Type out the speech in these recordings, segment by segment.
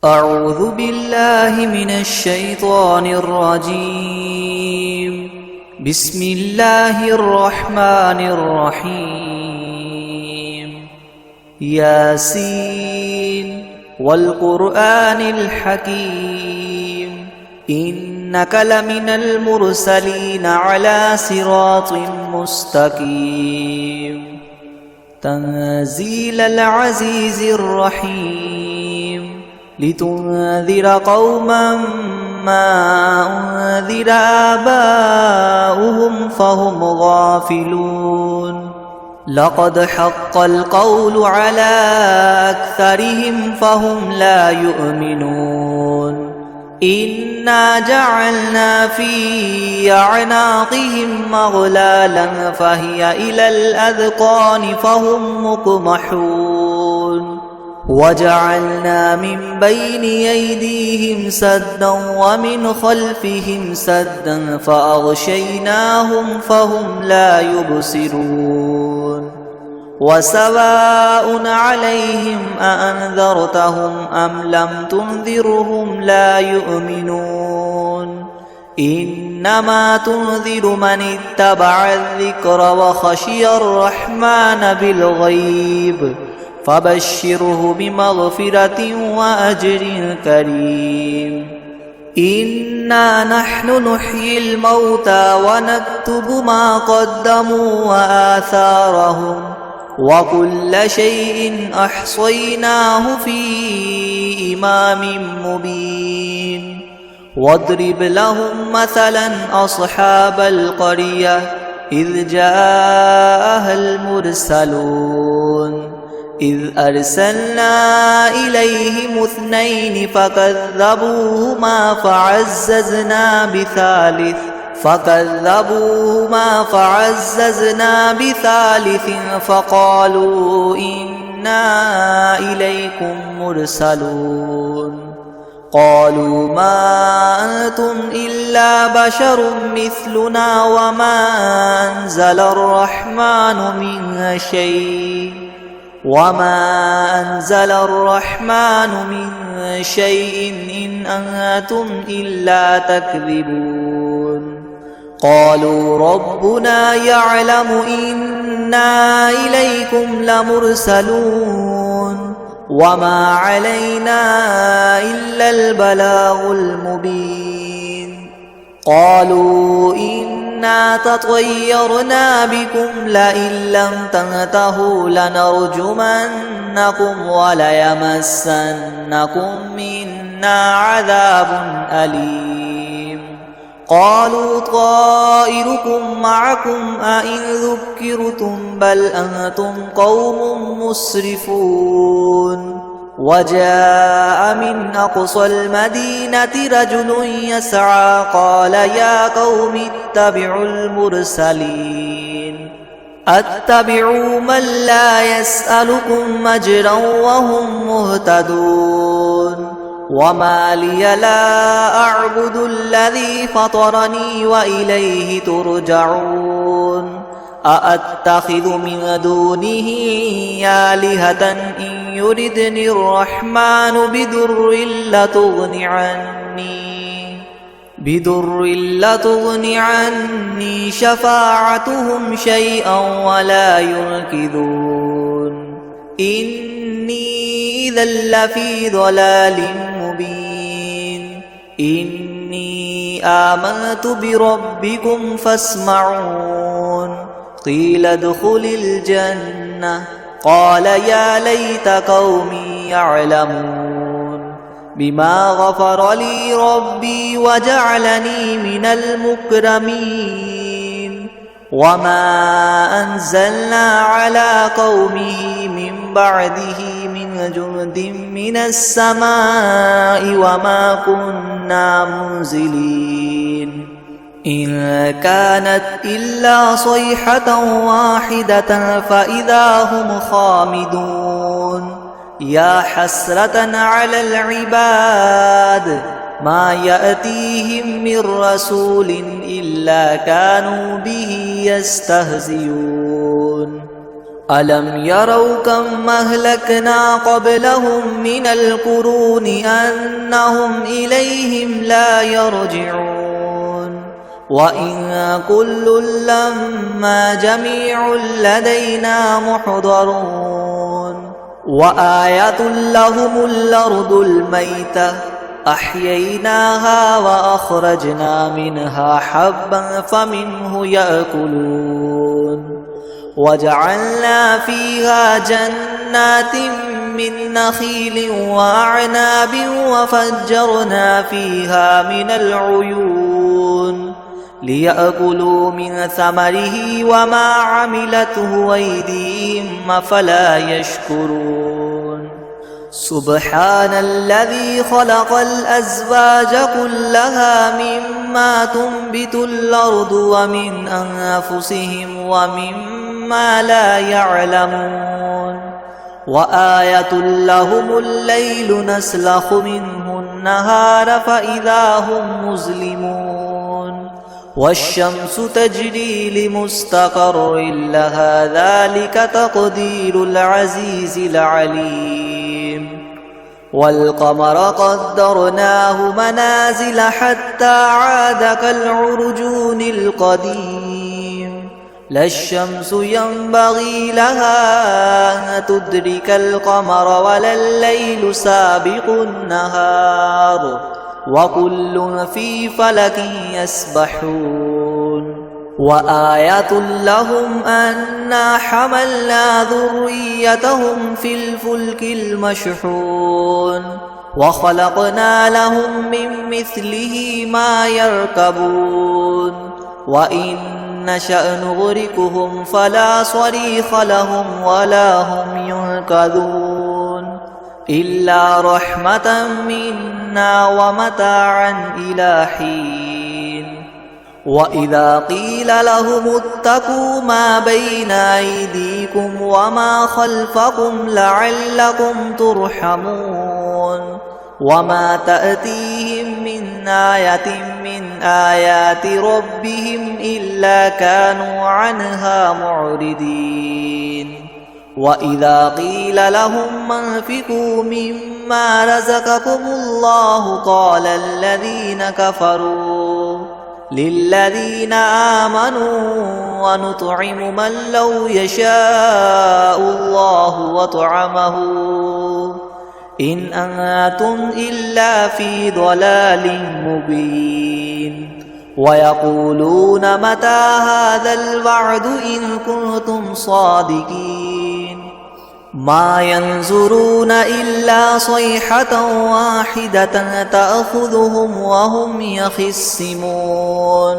أعوذ بالله من الشيطان الرجيم. بسم الله الرحمن الرحيم. ياسين والقرآن الحكيم إنك لمن المرسلين على صراط مستقيم تنزيل العزيز الرحيم لتنذر قوما ما أنذر آباؤهم فهم غافلون لقد حق القول على أكثرهم فهم لا يؤمنون إنا جعلنا في أعناقهم مغلالا فهي إلى الأذقان فهم مقمحون وجعلنا من بين أيديهم سدا ومن خلفهم سدا فأغشيناهم فهم لا يبصرون وسواء عليهم أأنذرتهم أم لم تنذرهم لا يؤمنون إنما تنذر من اتبع الذكر وخشي الرحمن بالغيب فبشره بمغفرة وأجر كريم إنا نحن نحيي الموتى ونكتب ما قدموا وآثارهم وكل شيء أحصيناه في إمام مبين واضرب لهم مثلا أصحاب القرية إذ جاءها المرسلون إذ أرسلنا إليهم اثنين فكذبوهما فعززنا بثالث فقالوا إنا إليكم مرسلون قالوا ما أنتم إلا بشر مثلنا وما أنزل الرحمن من شيء إن أنتم إلا تكذبون قالوا ربنا يعلم إنا إليكم لمرسلون وما علينا إلا البلاغ المبين قالوا إنا تطيرنا بكم لئن لم تنتهوا لنرجمنكم وليمسنكم منا عذاب أليم قالوا طائركم معكم أئن ذكرتم بل أنتم قوم مسرفون وجاء من أقصى المدينة رجل يسعى قال يا قوم اتبعوا المرسلين أتبعوا من لا يسألكم أجرا وهم مهتدون وما لي لا أعبد الذي فطرني وإليه ترجعون أأتخذ من دونه آلهة إن يردني الرحمن بدر لتغن عني شفاعتهم شيئا ولا ينقذون إني إذا لفي ضلال مبين إني آمنت بربكم فاسمعون قيل ادخل الجنة قال يا ليت قومي يعلمون بما غفر لي ربي وجعلني من المكرمين وما أنزلنا على قومه من بعده من جند من السماء وما كنا منزلين إن كانت إلا صيحة واحدة فإذا هم خامدون يا حسرة على العباد ما يأتيهم من رسول إلا كانوا به يستهزئون ألم يروا كم أهلكنا قبلهم من القرون أنهم إليهم لا يرجعون وإن كل لما جميع لدينا محضرون وآية لهم الأرض الميتة أحييناها وأخرجنا منها حبا فمنه يأكلون وجعلنا فيها جنات من نخيل وأعناب وفجرنا فيها من العيون ليأكلوا من ثمره وما عملته أيديهم أفلا يشكرون سبحان الذي خلق الأزواج كلها مما تنبت الأرض ومن أنفسهم ومما لا يعلمون وآية لهم الليل نسلخ منه النهار فإذا هم مظلمون والشمس تجري لمستقر لها ذلك تقدير العزيز العليم والقمر قدرناه منازل حتى عاد كالعرجون القديم لا الشمس ينبغي لها أن تدرك القمر ولا الليل سابق النهار وكل في فلك يسبحون وآية لهم أنا حملنا ذريتهم في الفلك المشحون وخلقنا لهم من مثله ما يركبون وإن نشأ نغرقهم فلا صريخ لهم ولا هم ينقذون إلا رحمة منا ومتاعا إلى حين وإذا قيل لهم اتقوا ما بين أيديكم وما خلفكم لعلكم ترحمون وما تأتيهم من آية من آيات ربهم إلا كانوا عنها معرضين وإذا قيل لهم انفقوا مما رزقكم الله قال الذين كفروا للذين آمنوا ونطعم من لو يشاء الله وطعمه إن أنتم إلا في ضلال مبين ويقولون متى هذا الوعد إن كنتم صادقين ما ينظرون إلا صيحة واحدة تأخذهم وهم يخصمون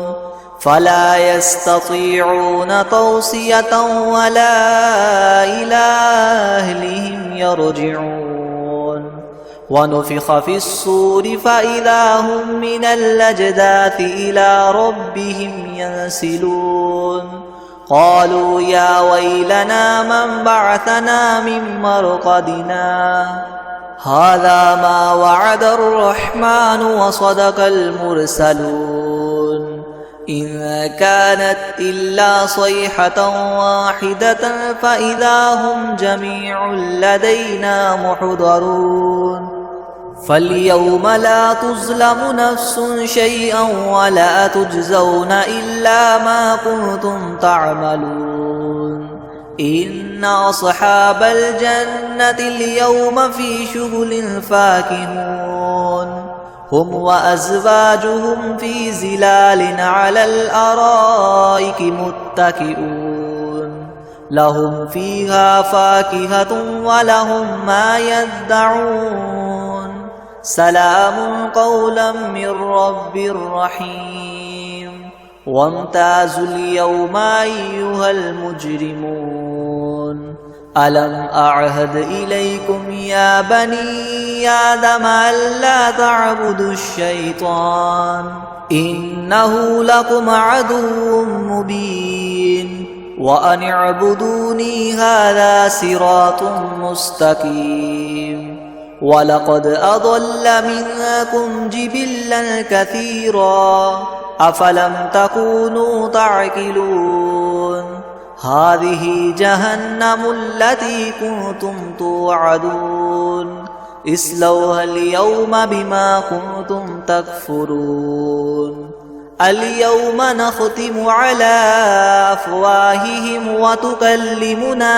فلا يستطيعون توصية ولا إلى أهلهم يرجعون ونفخ في الصور فإذا هم من الأجداث إلى ربهم ينسلون قالوا يا ويلنا من بعثنا من مرقدنا هذا ما وعد الرحمن وصدق المرسلون إن كانت إلا صيحة واحدة فإذا هم جميع لدينا محضرون فاليوم لا تظلم نفس شيئا ولا تجزون إلا ما كنتم تعملون إن أصحاب الجنة اليوم في شغل فاكهون هم وأزواجهم في ظلال على الأرائك متكئون لهم فيها فاكهة ولهم ما يدعون سلام قولا من رب رحيم وامتازوا اليوم أيها المجرمون ألم أعهد إليكم يا بني آدم ألا تعبدوا الشيطان إنه لكم عدو مبين وأن اعبدوني هذا صراط مستقيم ولقد أضل منكم جبلا كثيرا أفلم تكونوا تعقلون هذه جهنم التي كنتم توعدون اصلوها اليوم بما كنتم تكفرون اليوم نختم على أفواههم وتكلمنا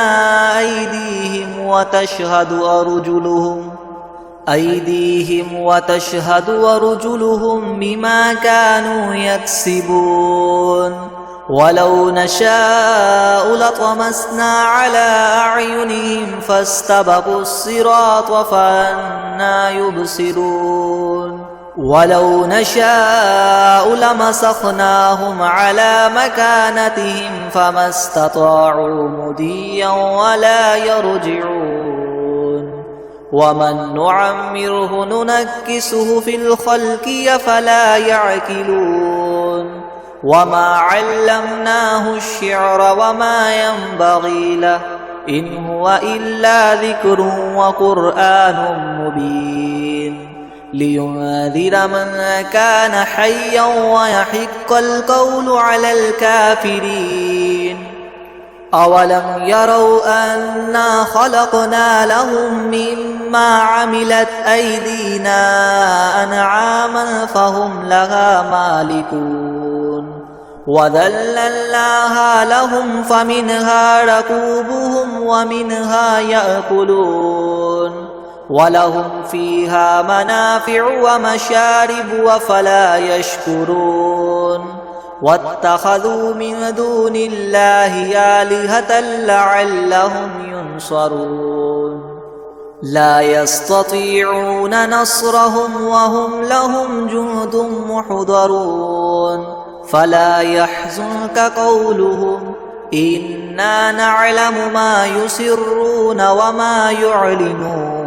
أيديهم وتشهد أرجلهم بما كانوا يكسبون ولو نشاء لطمسنا على أعينهم فاستبقوا الصراط فأنى يبصرون ولو نشاء لمسخناهم على مكانتهم فما استطاعوا مضيا ولا يرجعون ومن نعمره ننكسه في الخلق أفلا يعقلون وما علمناه الشعر وما ينبغي له إن هو إلا ذكر وقرآن مبين لينذر من كان حيا ويحق القول على الكافرين أولم يروا أنا خلقنا لهم مما عملت أيدينا أنعاما فهم لها مالكون وذللناها لهم فمنها ركوبهم ومنها يأكلون ولهم فيها منافع ومشارب أفلا يشكرون واتخذوا من دون الله آلهة لعلهم ينصرون لا يستطيعون نصرهم وهم لهم جند محضرون فلا يحزنك قولهم إنا نعلم ما يسرون وما يعلنون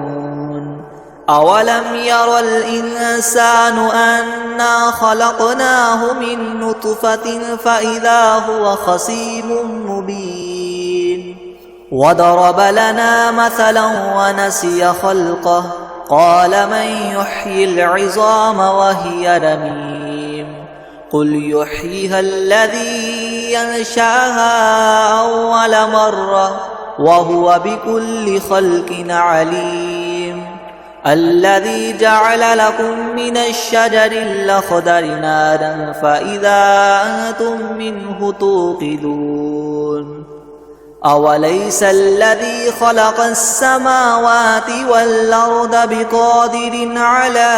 أولم ير الإنسان أنا خلقناه من نطفة فإذا هو خصيم مبين وضرب لنا مثلا ونسي خلقه قال من يحيي العظام وهي رميم قل يحييها الذي ينشأها أول مرة وهو بكل خلق عليم الذي جعل لكم من الشجر الأخضر نارا فإذا أنتم منه توقدون أوليس الذي خلق السماوات والأرض بقادر على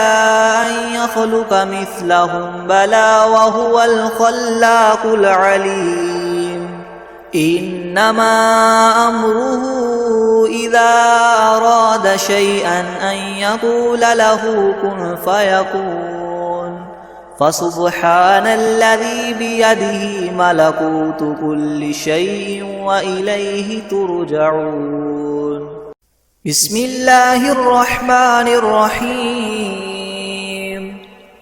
أن يخلق مثلهم بلى وهو الخلاق العليم إنما أمره إذا أراد شيئا أن يقول له كن فيكون فسبحان الذي بيده ملكوت كل شيء وإليه ترجعون بسم الله الرحمن الرحيم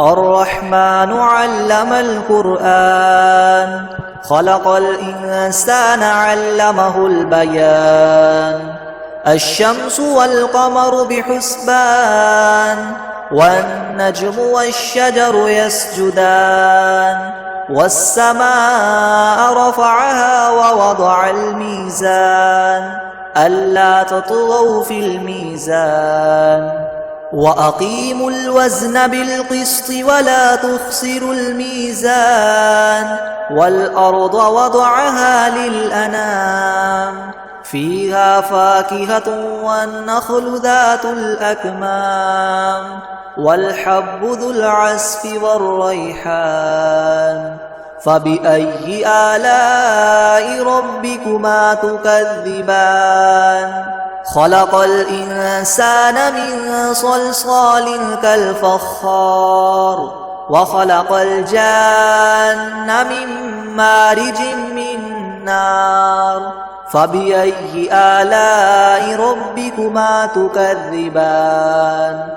الرحمن علم القرآن خلق الإنسان علمه البيان الشمس والقمر بحسبان والنجم والشجر يسجدان والسماء رفعها ووضع الميزان ألا تطغوا في الميزان وأقيموا الوزن بالقسط ولا تخسروا الميزان والأرض وضعها للأنام فيها فاكهة والنخل ذات الأكمام والحب ذو العصف والريحان فبأي آلاء ربكما تكذبان خلق الإنسان من صلصال كالفخار وخلق الجان من مارج من نار فبأي آلاء ربكما تكذبان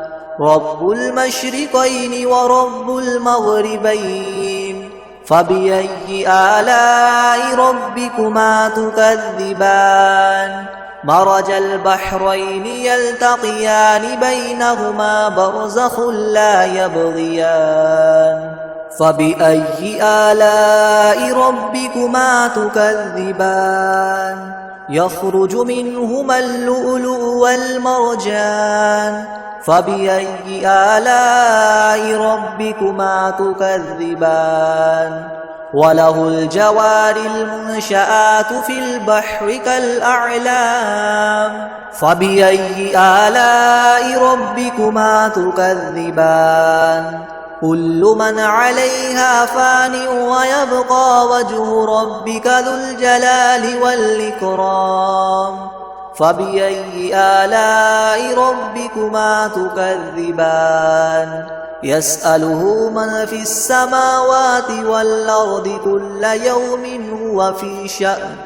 رب المشرقين ورب المغربين فبأي آلاء ربكما تكذبان مرج البحرين يلتقيان بينهما برزخ لا يبغيان فبأي آلاء ربكما تكذبان يخرج منهما اللؤلؤ والمرجان فبأي آلاء ربكما تكذبان وله الجوار المنشآت في البحر كالأعلام فبأي آلاء ربكما تكذبان كل من عليها فان ويبقى وجه ربك ذو الجلال والإكرام فبأي آلاء ربكما تكذبان يسأله من في السماوات والأرض كل يوم هو في شأن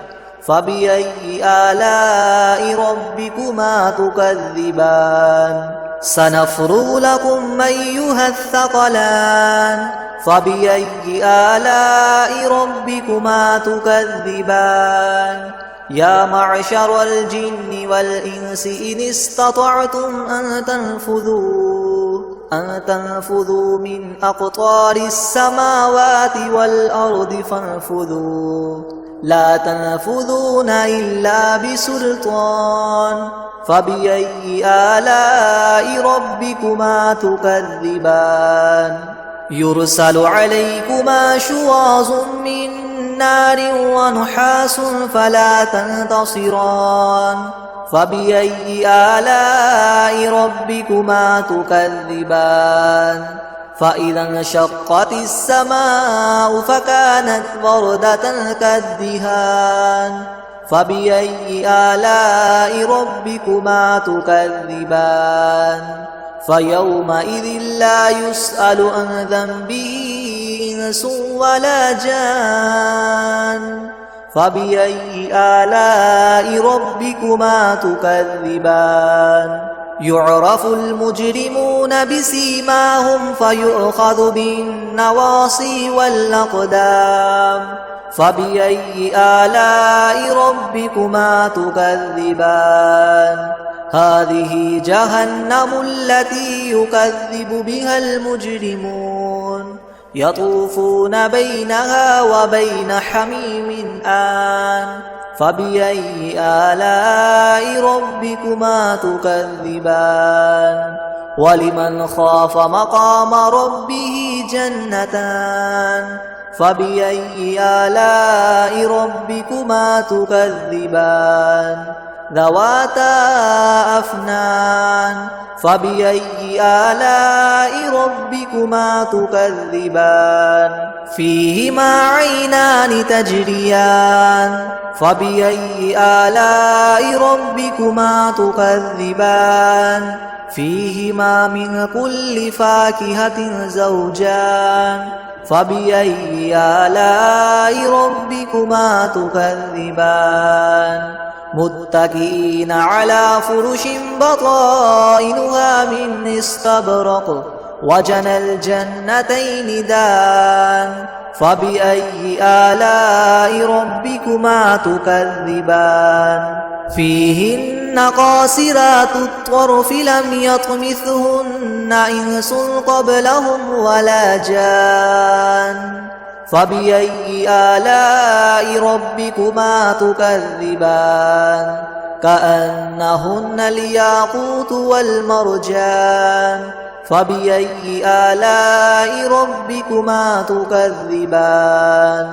فبأي آلاء ربكما تكذبان سنفرغ لكم أيها الثقلان فبأي آلاء ربكما تكذبان يا معشر الجن والإنس إن استطعتم أن تنفذوا من أقطار السماوات والأرض فانفذوا لا تنفذون إلا بسلطان فبأي آلاء ربكما تكذبان يرسل عليكما شواظ من نار ونحاس فلا تنتصران فبأي آلاء ربكما تكذبان فإذا انشقت السماء فكانت وردة كالدهان فبأي آلاء ربكما تكذبان فيومئذ لا يسأل عن ذنبه إنس ولا جان فبأي آلاء ربكما تكذبان يعرف المجرمون بسيماهم فيؤخذ بالنواصي والأقدام فبأي آلاء ربكما تكذبان هذه جهنم التي يكذب بها المجرمون يطوفون بينها وبين حميم آن فبأي آلاء ربكما تكذبان ولمن خاف مقام ربه جنتان فبأي آلاء ربكما تكذبان ذواتا أفنان فبأي آلاء ربكما تكذبان فيهما عينان تجريان فبأي آلاء ربكما تكذبان فيهما من كل فاكهة زوجان فبأي آلاء ربكما تكذبان متكئين على فرش بطائنها من استبرق وجنى الجنتين دان فبأي آلاء ربكما تكذبان فيهن قاصرات الطرف لم يطمثهن إنس قبلهم ولا جان فبأي آلاء ربكما تكذبان كأنهن الياقوت والمرجان فبأي آلاء ربكما تكذبان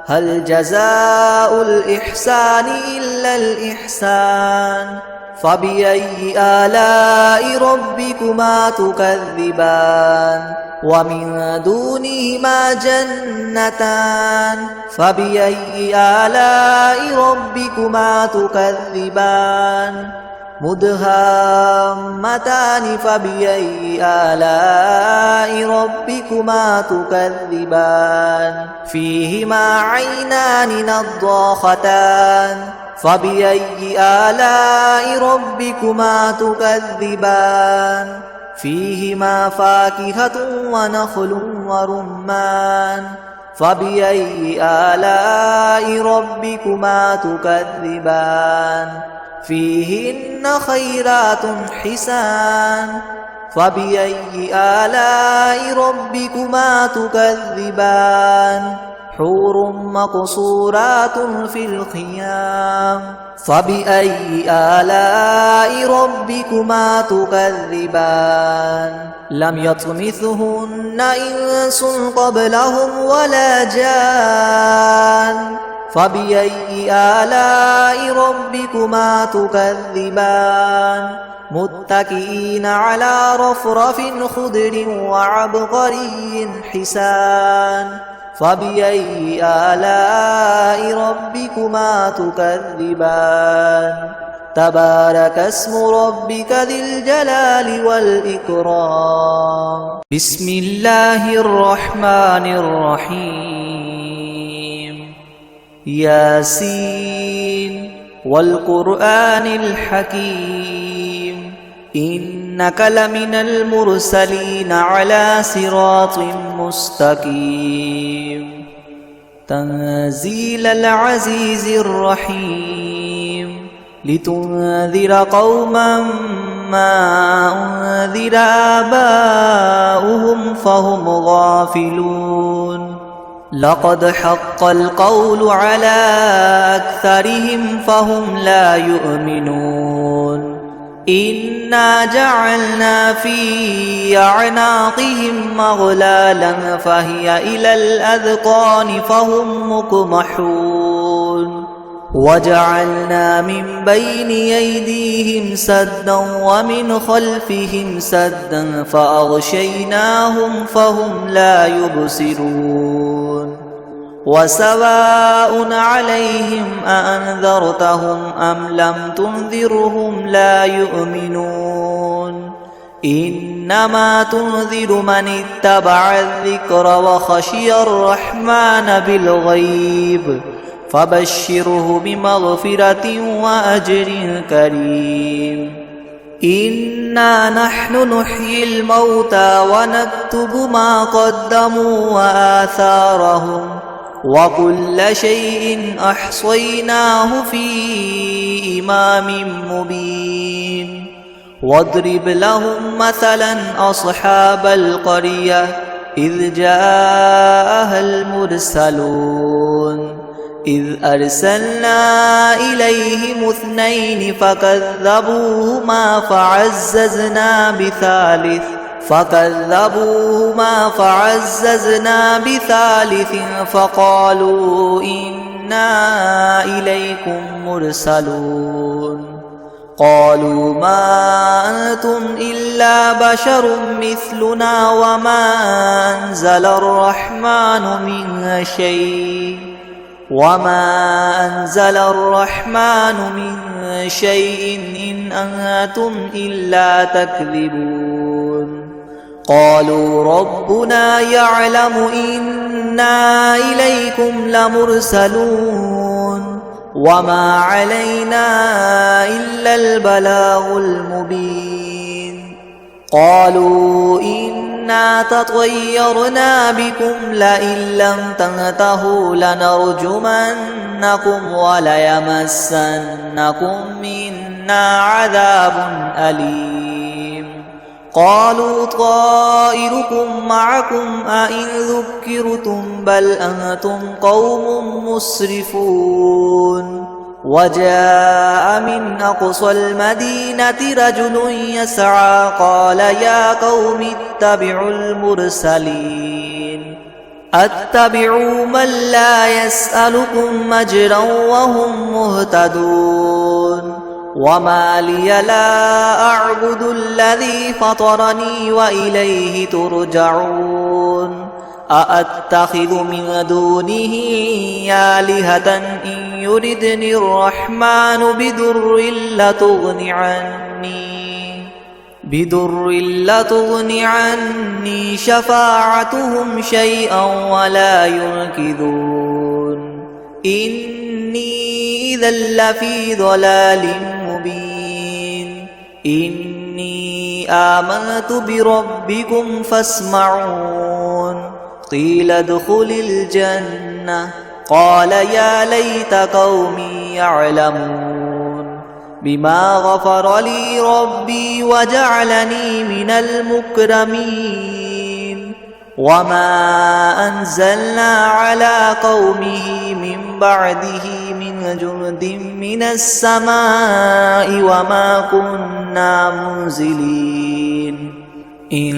هل جزاء الإحسان إلا الإحسان فبأي آلاء ربكما تكذبان ومن دونهما جنتان فبأي آلاء ربكما تكذبان مدهامتان فبأي آلاء ربكما تكذبان فيهما عينان نضاختان فبأي آلاء ربكما تكذبان فيهما فاكهة ونخل ورمان فبأي آلاء ربكما تكذبان فيهن خيرات حسان فبأي آلاء ربكما تكذبان حور مقصورات في الخيام فبأي آلاء ربكما تكذبان لم يطمثهن إنس قبلهم ولا جان فبأي آلاء ربكما تكذبان متكئين على رفرف خضر وعبقري حسان فبأي آلاء ربكما تكذبان تبارك اسم ربك ذي الجلال والإكرام بسم الله الرحمن الرحيم ياسين والقرآن الحكيم إنك لمن المرسلين على صراط مستقيم تنزيل العزيز الرحيم لتنذر قوما ما أنذر آباؤهم فهم غافلون لقد حق القول على أكثرهم فهم لا يؤمنون إنا جعلنا في أعناقهم مغلالا فهي إلى الأذقان فهم مقمحون وجعلنا من بين أيديهم سدا ومن خلفهم سدا فأغشيناهم فهم لا يبصرون وسواء عليهم أأنذرتهم أم لم تنذرهم لا يؤمنون إنما تنذر من اتبع الذكر وخشي الرحمن بالغيب فبشره بمغفرة وأجر كريم إنا نحن نحيي الموتى ونكتب ما قدموا وآثارهم وكل شيء أحصيناه في إمام مبين واضرب لهم مثلا أصحاب القرية إذ جاءها المرسلون إذ أرسلنا إليهم اثنين فكذبوهما فعززنا بثالث فقالوا إنا إليكم مرسلون قالوا ما أنتم إلا بشر مثلنا وما أنزل الرحمن من شيء إن أنتم إلا تكذبون قالوا ربنا يعلم إنا إليكم لمرسلون وما علينا إلا البلاغ المبين قالوا إنا تطيرنا بكم لئن لم تنتهوا لنرجمنكم وليمسنكم منا عذاب أليم قالوا طائركم معكم أئن ذكرتم بل أنتم قوم مسرفون وجاء من أقصى المدينة رجل يسعى قال يا قوم اتبعوا المرسلين اتبعوا من لا يسألكم أجرا وهم مهتدون وما لي لا أعبد الذي فطرني وإليه ترجعون أأتخذ من دونه آلهة إن يردني الرحمن بدر لتغن عني شفاعتهم شيئا ولا ينقذون إني إذا لفي ضلال مبين إني آمنت بربكم فاسمعون قيل ادخل الجنة قال يا ليت قومي يعلمون بما غفر لي ربي وجعلني من المكرمين وما أنزلنا على قومه من بعده من جند من السماء وما كنا منزلين إن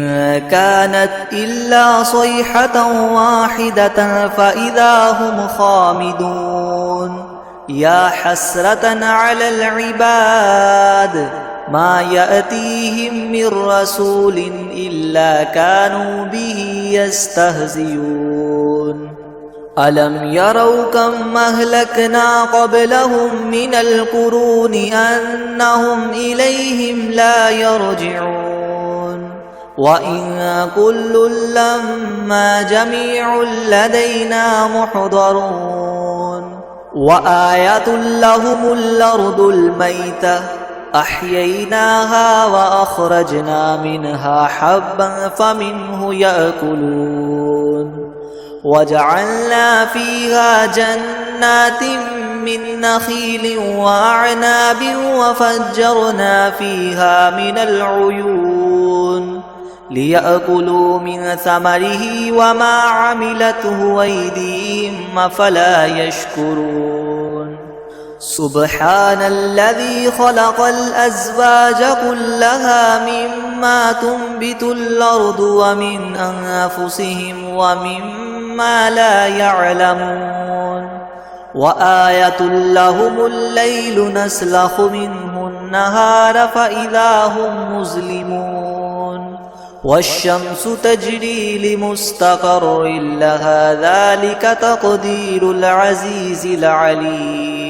كانت إلا صيحة واحدة فإذا هم خامدون يا حسرة على العباد ما يأتيهم من رسول إلا كانوا به يستهزئون ألم يروا كم أهلكنا قبلهم من القرون أنهم إليهم لا يرجعون وإن كل لما جميع لدينا محضرون وآية لهم الأرض الميتة أحييناها وأخرجنا منها حبا فمنه يأكلون وجعلنا فيها جنات من نخيل وأعناب وفجرنا فيها من العيون ليأكلوا من ثمره وما عملته أيديهم أفلا يشكرون سبحان الذي خلق الأزواج كلها مما تنبت الأرض ومن أنفسهم ومما لا يعلمون وآية لهم الليل نسلخ منه النهار فإذا هم مظلمون والشمس تجري لمستقر لها ذلك تقدير العزيز العليم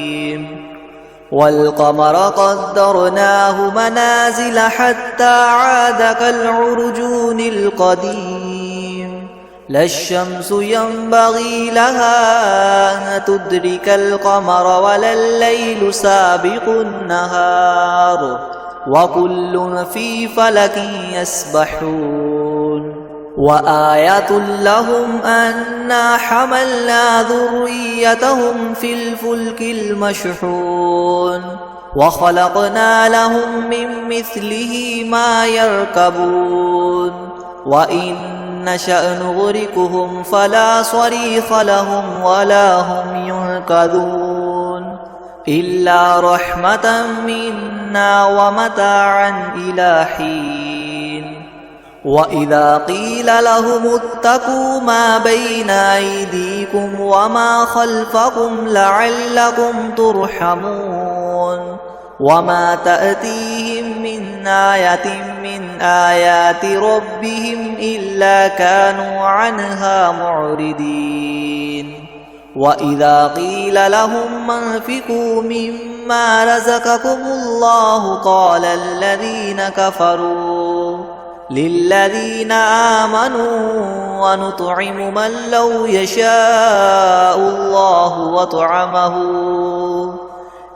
والقمر قدرناه منازل حتى عاد كالعرجون القديم لا الشمس ينبغي لها أن تدرك القمر ولا الليل سابق النهار وكل في فلك يسبحون وآية لهم أنا حملنا ذريتهم في الفلك المشحون وخلقنا لهم من مثله ما يركبون وإن نشأ نغرقهم فلا صريخ لهم ولا هم ينقذون إلا رحمة منا ومتاعا إلى حين وإذا قيل لهم اتقوا ما بين أيديكم وما خلفكم لعلكم ترحمون وما تأتيهم من آية من آيات ربهم إلا كانوا عنها معرضين وإذا قيل لهم انفقوا مما رزقكم الله قال الذين كفروا للذين آمنوا ونطعم من لو يشاء الله وطعمه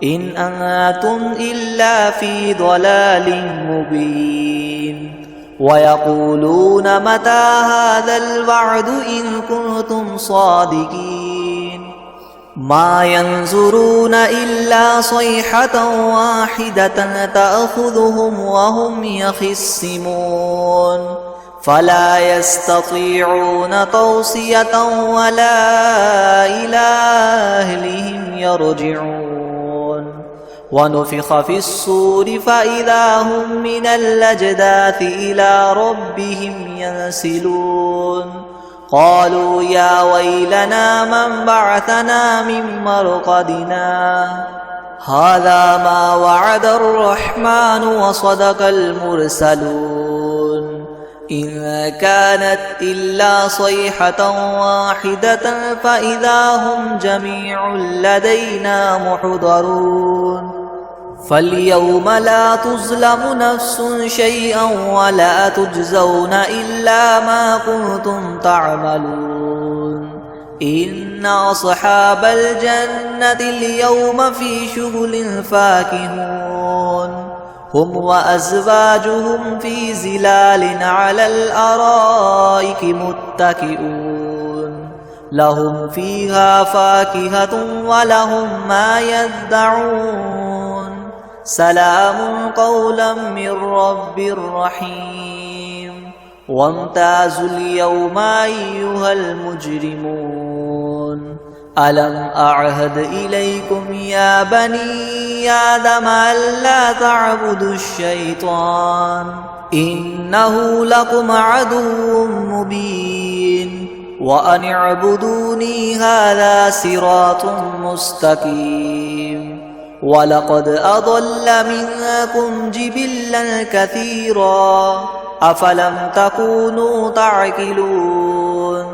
إن أنتم إلا في ضلال مبين ويقولون متى هذا الوعد إن كنتم صادقين ما ينظرون إلا صيحة واحدة تأخذهم وهم يخصمون فلا يستطيعون توصية ولا إلى أهلهم يرجعون ونفخ في الصور فإذا هم من الأجداث إلى ربهم ينسلون قالوا يا ويلنا من بعثنا من مرقدنا هذا ما وعد الرحمن وصدق المرسلون إن كانت إلا صيحة واحدة فإذا هم جميع لدينا محضرون فاليوم لا تظلم نفس شيئا ولا تجزون إلا ما كنتم تعملون إن أصحاب الجنة اليوم في شغل فاكهون هم وأزواجهم في ظلال على الأرائك متكئون لهم فيها فاكهة ولهم ما يدعون سلام قولا من رب رحيم وامتازوا اليوم أيها المجرمون ألم أعهد إليكم يا بني آدم ألا تعبدوا الشيطان إنه لكم عدو مبين وأن اعبدوني هذا صراط مستقيم ولقد أضل منكم جبلا كثيرا أفلم تكونوا تعقلون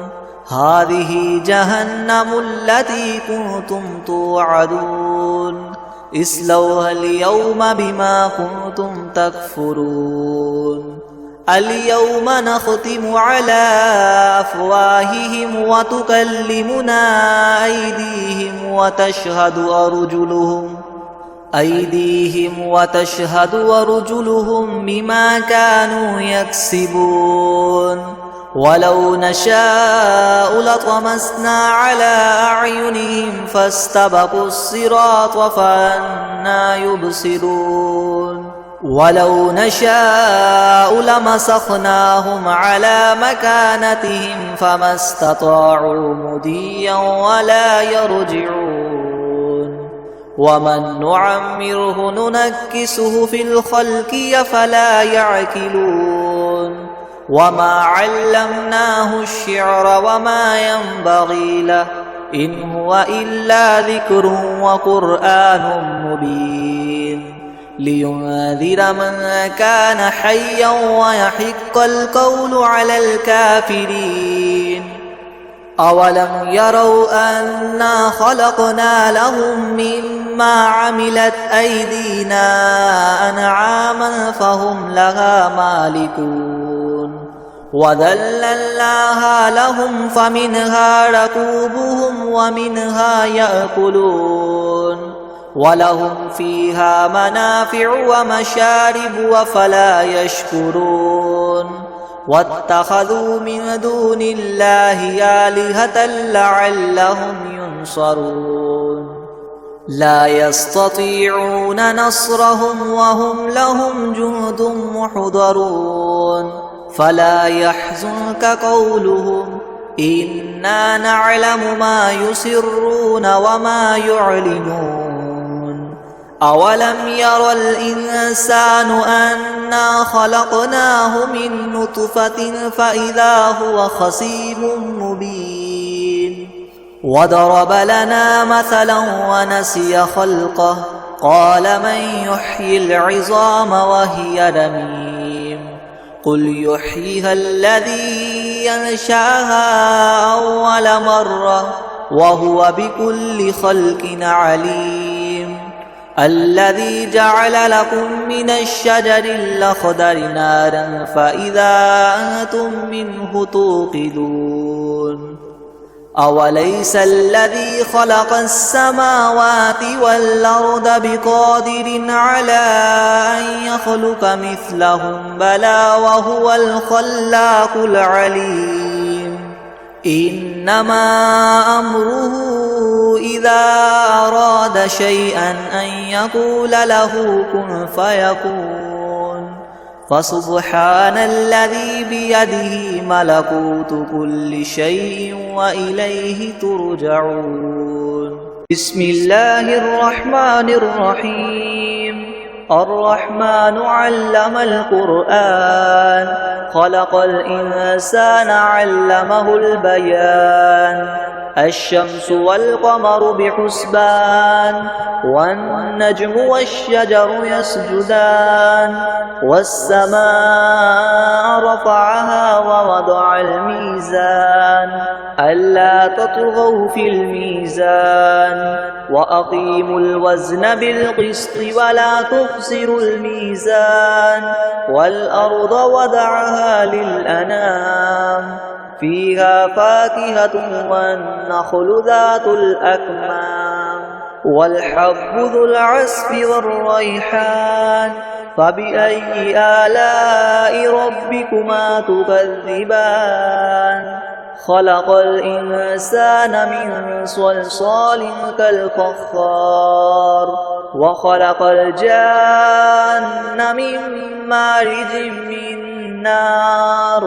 هذه جهنم التي كنتم توعدون اصلوها اليوم بما كنتم تكفرون اليوم نختم على أفواههم وتكلمنا أيديهم وتشهد أرجلهم بما كانوا يكسبون ولو نشاء لطمسنا على أعينهم فاستبقوا الصراط فأنى يبصرون ولو نشاء لمسخناهم على مكانتهم فما استطاعوا مضيا ولا يرجعون ومن نعمره ننكسه في الخلق أفلا يعقلون وما علمناه الشعر وما ينبغي له إن هو إلا ذكر وقرآن مبين لينذر من كان حيا ويحق القول على الكافرين أولم يروا أنا خلقنا لهم مما عملت أيدينا أنعاما فهم لها مالكون وذللناها لهم فمنها ركوبهم ومنها يأكلون ولهم فيها منافع ومشارب وفلا يشكرون واتخذوا من دون الله آلهة لعلهم ينصرون لا يستطيعون نصرهم وهم لهم جند محضرون فلا يحزنك قولهم إنا نعلم ما يسرون وما يعلنون أولم ير الإنسان أنا خلقناه من نطفة فإذا هو خصيم مبين وضرب لنا مثلا ونسي خلقه قال من يحيي العظام وهي رميم قل يحييها الذي ينشأها أول مرة وهو بكل خلق عليم الذي جعل لكم من الشجر الأخضر نارا فإذا أنتم منه توقدون أوليس الذي خلق السماوات والأرض بقادر على أن يخلق مثلهم بلى وهو الخلاق العليم إنما أمره إذا أراد شيئا أن يقول له كن فيكون فسبحان الذي بيده ملكوت كل شيء وإليه ترجعون بسم الله الرحمن الرحيم الرحمن علم القرآن خلق الإنسان علمه البيان الشمس والقمر بحسبان والنجم والشجر يسجدان والسماء رفعها ووضع الميزان ألا تطغوا في الميزان وأقيموا الوزن بالقسط ولا تخسروا الميزان والأرض وضعها للأنام فيها فاكهة والنخل ذات الأكمام والحب ذو العصف والريحان فبأي آلاء ربكما تكذبان خلق الإنسان من صلصال كالفخار وخلق الجان من مارج من نار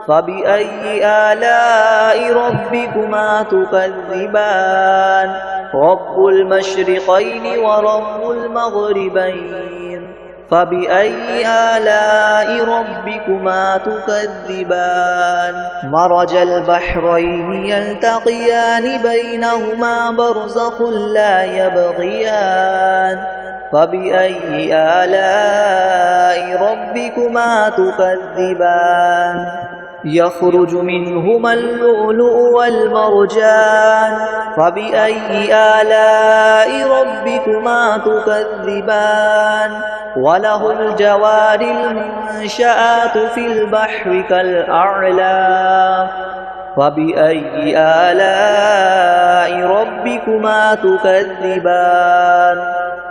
فبأي آلاء ربكما تكذبان رب المشرقين ورب المغربين فبأي آلاء ربكما تكذبان مرج البحرين يلتقيان بينهما برزخ لا يبغيان فبأي آلاء ربكما تكذبان يخرج منهما اللؤلؤ والمرجان فبأي آلاء ربكما تكذبان وله الجوار المنشآت في البحر كالأعلام فبأي آلاء ربكما تكذبان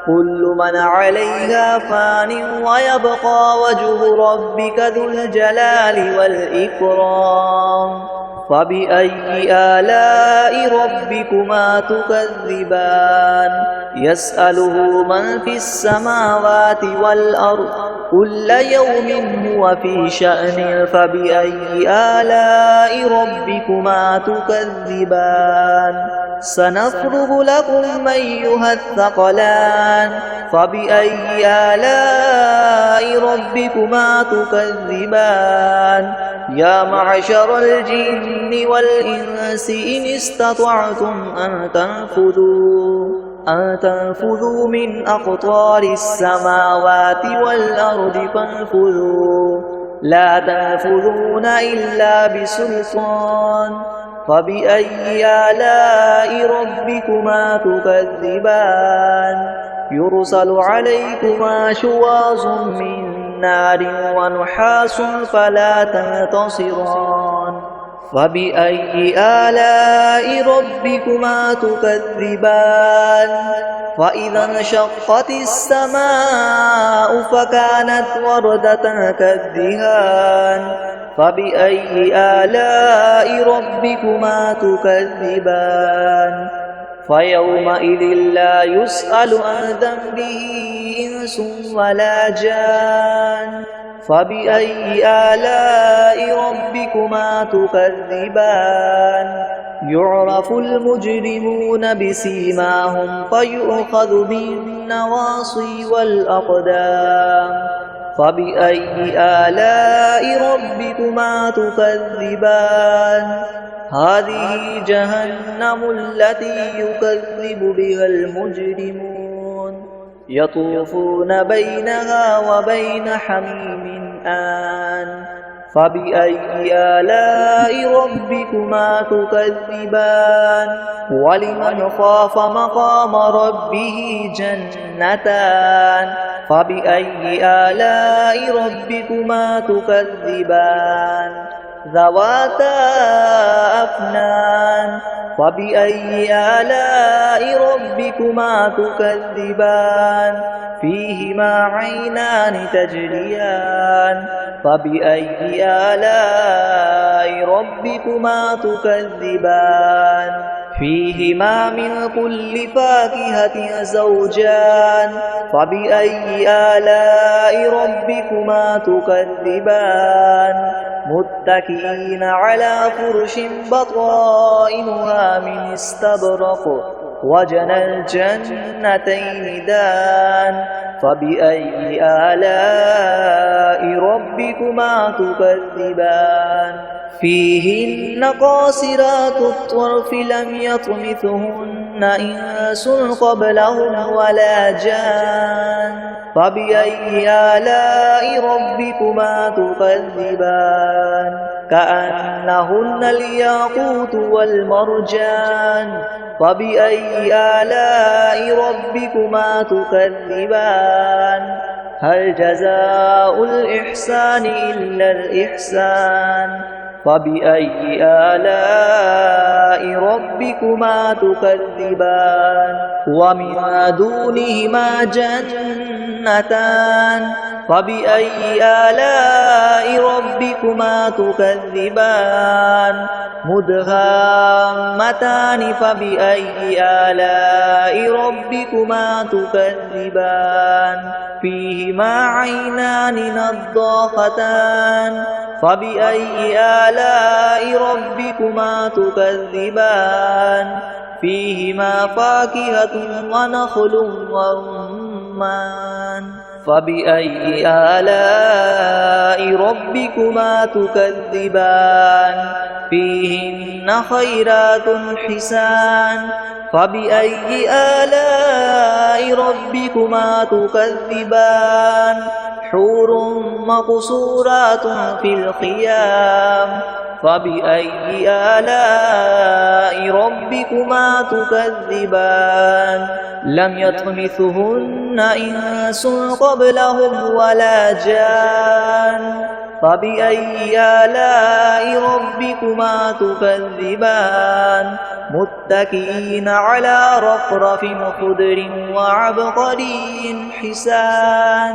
كل من عليها فان ويبقى وجه ربك ذو الجلال والإكرام فبأي آلاء ربكما تكذبان يسأله من في السماوات والأرض كل يوم هو في شأن فبأي آلاء ربكما تكذبان سنفرغ لكم أيها الثقلان فبأي آلاء ربكما تكذبان يا معشر الجن والإنس إن استطعتم أن تنفذوا من أقطار السماوات والأرض فانفذوا لا تنفذون إلا بسلطان فبأي آلاء ربكما تكذبان يرسل عليكما شواظ من نار ونحاس فلا تنتصران فبأي آلاء ربكما تكذبان فإذا انشقت السماء فكانت وردة كالدهان فبأي آلاء ربكما تكذبان فيومئذ لا يسأل عن ذنبه إنس ولا جان فبأي آلاء ربكما تكذبان يعرف المجرمون بسيماهم فيؤخذ بالنواصي والأقدام فبأي آلاء ربكما تكذبان هذه جهنم التي يكذب بها المجرمون يطوفون بينها وبين حميم آن فبأي آلاء ربكما تكذبان ولمن خاف مقام ربه جنتان فبأي آلاء ربكما تكذبان ذواتا أفنان فبأي آلاء ربكما تكذبان فيهما عينان تجريان فبأي آلاء ربكما تكذبان فيهما من كل فاكهة زوجان فبأي آلاء ربكما تكذبان متكئين على فرش بطائنها من استبرق وجنى الجنتين دان فبأي آلاء ربكما تكذبان فيهن قاصرات الطرف لم يطمثهن إنس قبلهم ولا جان فبأي آلاء ربكما تكذبان كأنهن الياقوت والمرجان فبأي آلاء ربكما تكذبان هل جزاء الإحسان إلا الإحسان فبأي آلاء ربكما تكذبان ومن دونهما جنتان فبأي آلاء ربكما تكذبان مدهامتان فبأي آلاء ربكما تكذبان فيهما عينان نضاختان فبأي آلاء ربكما تكذبان فيهما فاكهة ونخل ورمان فبأي آلاء ربكما تكذبان فيهن خيرات حسان فبأي آلاء ربكما تكذبان حور مقصورات في الخيام فبأي آلاء ربكما تكذبان لم يطمثهن إنس قبلهم ولا جان فبأي آلاء ربكما تكذبان متكئين على رفرف خضر وعبقري حسان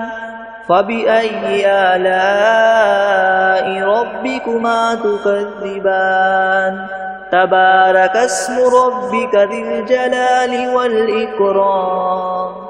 فبأي آلاء ربكما تكذبان تبارك اسم ربك ذي الجلال والإكرام